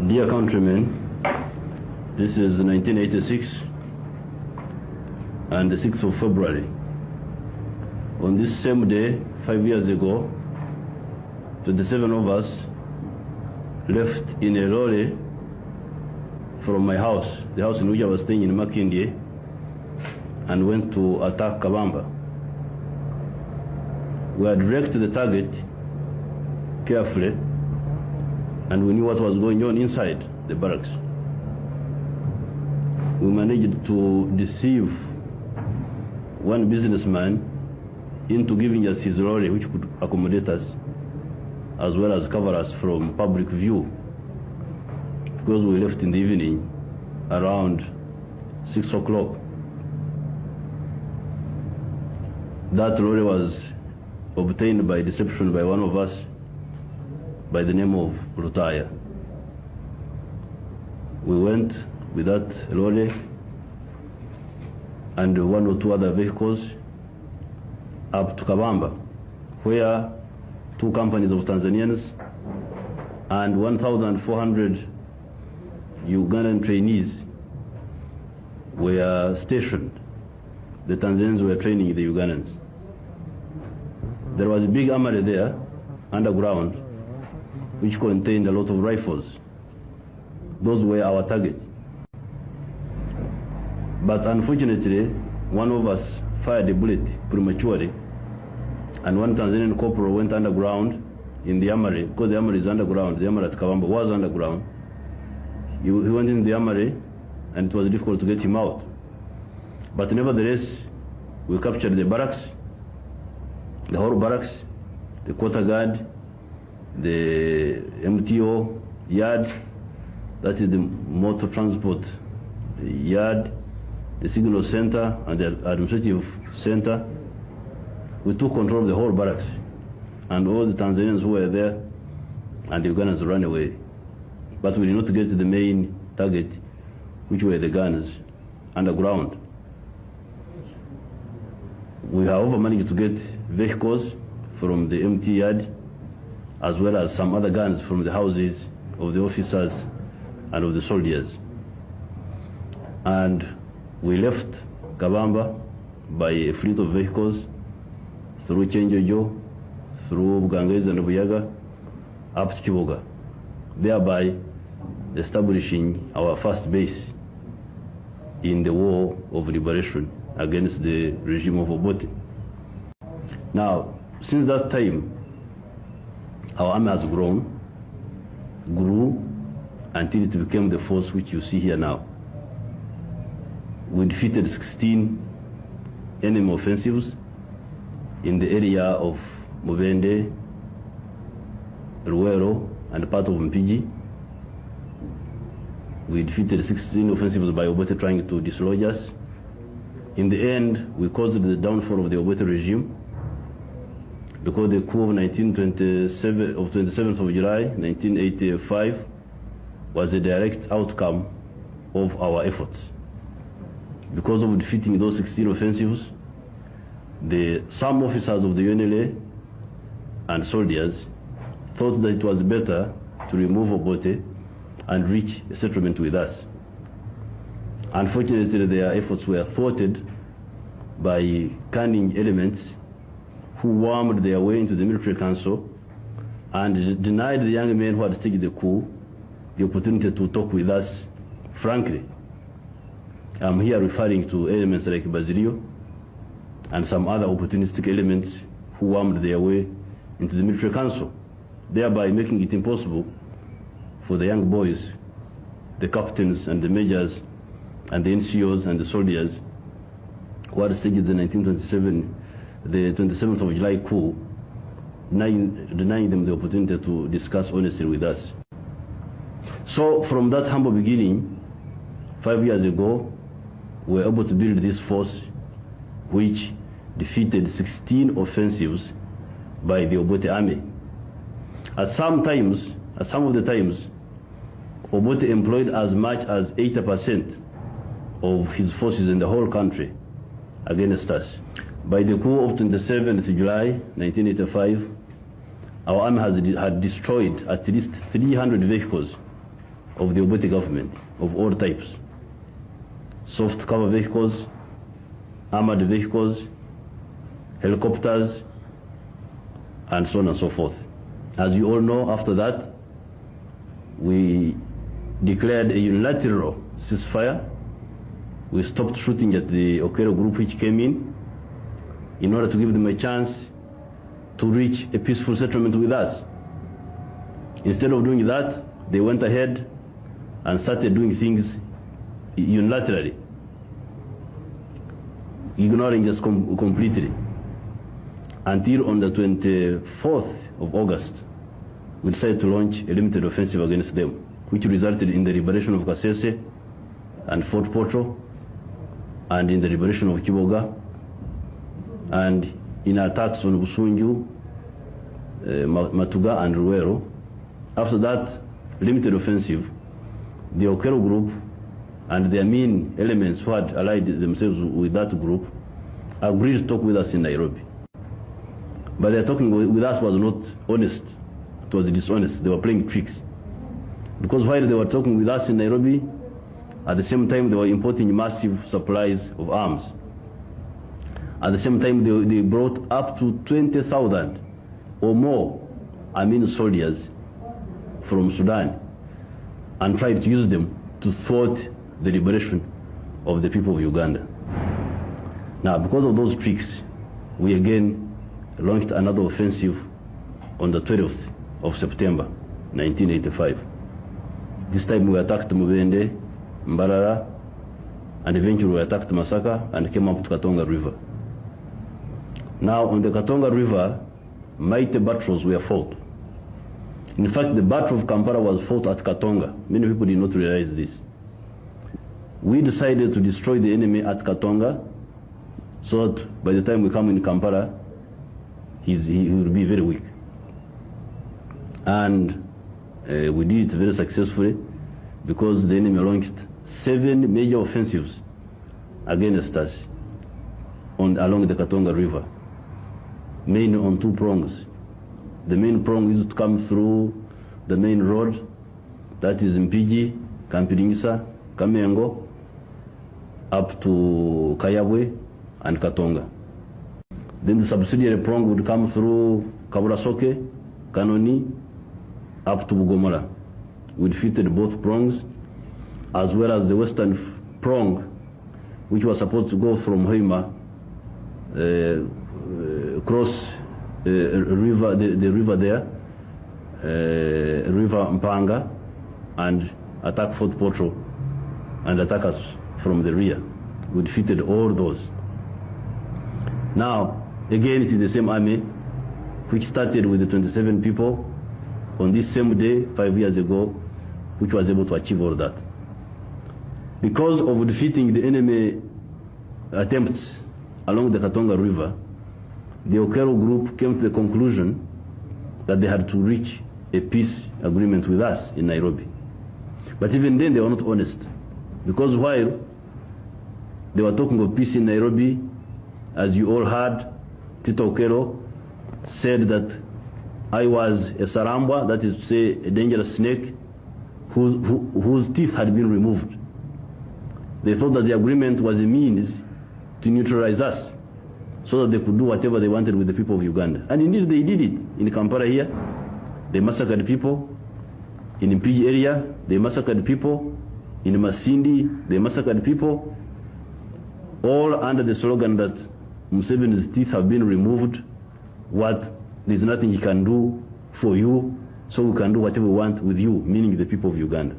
Dear countrymen, this is 1986 and the 6th of February. On this same day, 5 years ago, 27 of us left in a lorry from my house, the house in which I was staying in Makindye, and went to attack Kabamba. We had wrecked the target carefully, and we knew what was going on inside the barracks. We managed to deceive one businessman into giving us his lorry, which could accommodate us as well as cover us from public view, because we left in the evening around 6 o'clock. That lorry was obtained by deception by one of us by the name of Rutaya. We went with that lorry and one or two other vehicles up to Kabamba, where two companies of Tanzanians and 1,400 Ugandan trainees were stationed. The Tanzanians were training the Ugandans. There was a big armory there, underground, which contained a lot of rifles. Those were our targets. But unfortunately, one of us fired a bullet prematurely, and one Tanzanian corporal went underground in the armory, because the armory is underground. The armory at Kabamba was underground. He went in the armory, and it was difficult to get him out. But nevertheless, we captured the barracks, the whole barracks, the quarter guard, the MTO yard, that is the motor transport yard, the signal center and the administrative center. We took control of the whole barracks, and all the Tanzanians who were there and the Ugandans ran away. But we did not get to the main target, which were the guns underground. We however managed to get vehicles from the MT yard, as well as some other guns from the houses of the officers and of the soldiers. And we left Kabamba by a fleet of vehicles through Chenjojo, through Bugangezi and Buyaga, up to Chiboga, thereby establishing our first base in the war of liberation against the regime of Obote. Now, since that time, our army has grew, until it became the force which you see here now. We defeated 16 enemy offensives in the area of Mubende, Ruwero, and part of Mpigi. We defeated 16 offensives by Obote trying to dislodge us. In the end, we caused the downfall of the Obote regime, because the coup of 27th of July 1985 was a direct outcome of our efforts. Because of defeating those 16 offensives, some officers of the UNLA and soldiers thought that it was better to remove Obote and reach a settlement with us. Unfortunately, their efforts were thwarted by cunning elements who wormed their way into the military council and denied the young men who had staged the coup the opportunity to talk with us frankly. I'm here referring to elements like Basilio and some other opportunistic elements who wormed their way into the military council, thereby making it impossible for the young boys, the captains and the majors and the NCOs and the soldiers who had staged the 27th of July coup, denying them the opportunity to discuss honestly with us. So from that humble beginning, 5 years ago, we were able to build this force which defeated 16 offensives by the Obote army. At some of the times, Obote employed as much as 80% of his forces in the whole country against us. By the coup of 27th July 1985, our army had destroyed at least 300 vehicles of the Obote government of all types. Soft cover vehicles, armored vehicles, helicopters, and so on and so forth. As you all know, after that, we declared a unilateral ceasefire. We stopped shooting at the Okello group which came in order to give them a chance to reach a peaceful settlement with us. Instead of doing that, they went ahead and started doing things unilaterally, ignoring us completely, until on the 24th of August, we decided to launch a limited offensive against them, which resulted in the liberation of Kasese and Fort Portal, and in the liberation of Kiboga, and in attacks on Busunju, Matuga, and Ruero. After that limited offensive, the Okello group and their main elements who had allied themselves with that group agreed to talk with us in Nairobi. But their talking with us was not honest, it was dishonest. They were playing tricks. Because while they were talking with us in Nairobi, at the same time they were importing massive supplies of arms. At the same time they brought up to 20,000 or more Amin soldiers from Sudan and tried to use them to thwart the liberation of the people of Uganda. Now, because of those tricks, we again launched another offensive on the 12th of September 1985. This time we attacked Mubende, Mbarara, and eventually we attacked Masaka and came up to Katonga River. Now, on the Katonga River, mighty battles were fought. In fact, the Battle of Kampala was fought at Katonga. Many people did not realize this. We decided to destroy the enemy at Katonga so that by the time we come in Kampala, he will be very weak. And we did it very successfully because the enemy launched 7 major offensives against us along the Katonga River, mainly on 2 prongs. The main prong is to come through the main road, that is Mpigi, Kampiringisa, Kamengo, up to Kayabwe and Katonga. Then the subsidiary prong would come through Kaburasoke, Kanoni, up to Bugomora. We defeated both prongs, as well as the western prong, which was supposed to go from Hoima, cross river, the river there, River Mpanga, and attack Fort Portal and attack us from the rear. We defeated all those. Now, again, it is the same army which started with the 27 people on this same day 5 years ago, which was able to achieve all that. Because of defeating the enemy attempts along the Katonga River, the Okello group came to the conclusion that they had to reach a peace agreement with us in Nairobi. But even then they were not honest, because while they were talking of peace in Nairobi, as you all heard, Tito Okello said that I was a Sarambwa, that is to say a dangerous snake, whose teeth had been removed. They thought that the agreement was a means to neutralize us, so that they could do whatever they wanted with the people of Uganda. And indeed they did it. In Kampala here, they massacred people. In Mpigi area, they massacred people. In Masindi, they massacred people. All under the slogan that Museveni's teeth have been removed, there's nothing he can do for you, so we can do whatever we want with you, meaning the people of Uganda.